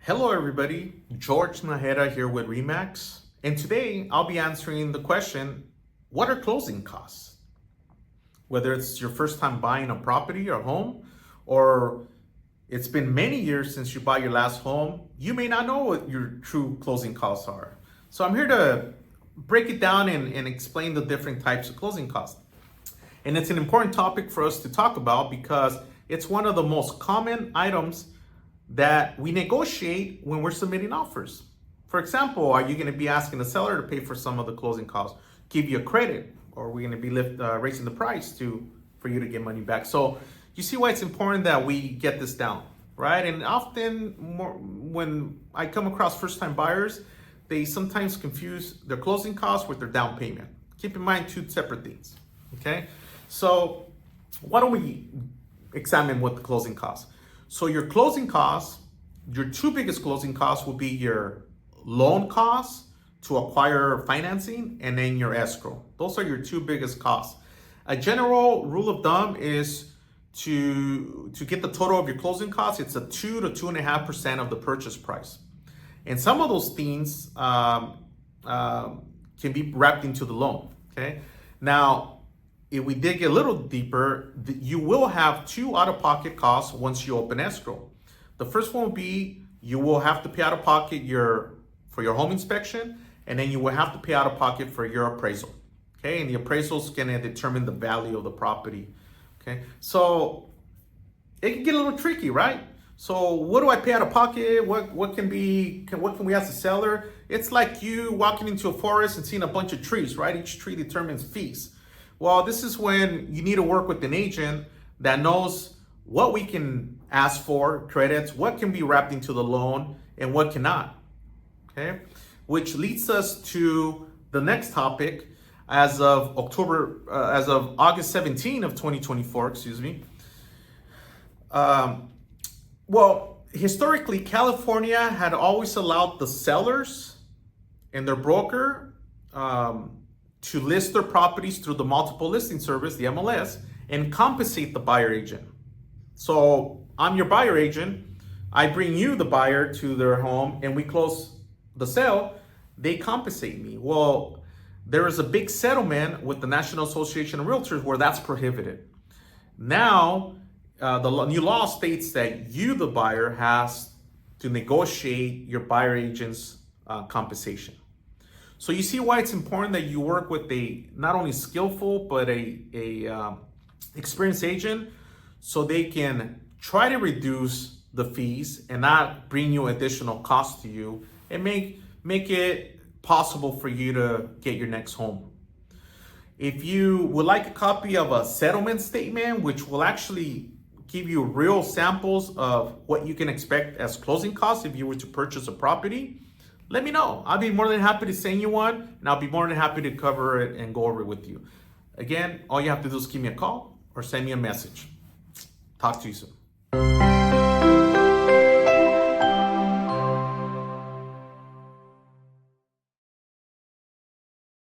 Hello everybody, George Najera here with Remax, and today I'll be answering the question, what are closing costs? Whether it's your first time buying a property or home, or it's been many years since you bought your last home, you may not know what your true closing costs are. So I'm here to break it down and explain the different types of closing costs. And it's an important topic for us to talk about because it's one of the most common items that we negotiate when we're submitting offers. For example, are you going to be asking the seller to pay for some of the closing costs, give you a credit, or are we going to be raising the price for you to get money back? So you see why it's important that we get this down, right? And often when I come across first-time buyers, they sometimes confuse their closing costs with their down payment. Keep in mind two separate things, okay? So why don't we examine what the closing costs? So your closing costs, your two biggest closing costs will be your loan costs to acquire financing and then your escrow. Those are your two biggest costs. A general rule of thumb is to get the total of your closing costs, it's a 2 to 2.5% of the purchase price. And some of those things can be wrapped into the loan, okay? Now, if we dig a little deeper, you will have two out-of-pocket costs once you open escrow. The first one will be you will have to pay out of pocket for your home inspection, and then you will have to pay out of pocket for your appraisal. Okay, and the appraisal is going to determine the value of the property. Okay, so it can get a little tricky, right? So what do I pay out of pocket? What can we ask the seller? It's like you walking into a forest and seeing a bunch of trees, right? Each tree determines fees. Well, this is when you need to work with an agent that knows what we can ask for, credits, what can be wrapped into the loan, and what cannot. Okay, which leads us to the next topic. As of August 17 of 2024, excuse me. Well, historically, California had always allowed the sellers and their broker to list their properties through the multiple listing service, the MLS, and compensate the buyer agent. So I'm your buyer agent. I bring you, the buyer, to their home and we close the sale. They compensate me. Well, there is a big settlement with the National Association of Realtors where that's prohibited. Now, the new law states that you, the buyer, has to negotiate your buyer agent's compensation. So you see why it's important that you work with a not only skillful but a experienced agent, so they can try to reduce the fees and not bring you additional costs to you, and make it possible for you to get your next home. If you would like a copy of a settlement statement, which will actually give you real samples of what you can expect as closing costs if you were to purchase a property, let me know. I'll be more than happy to send you one, and I'll be more than happy to cover it and go over it with you. Again, all you have to do is give me a call or send me a message. Talk to you soon.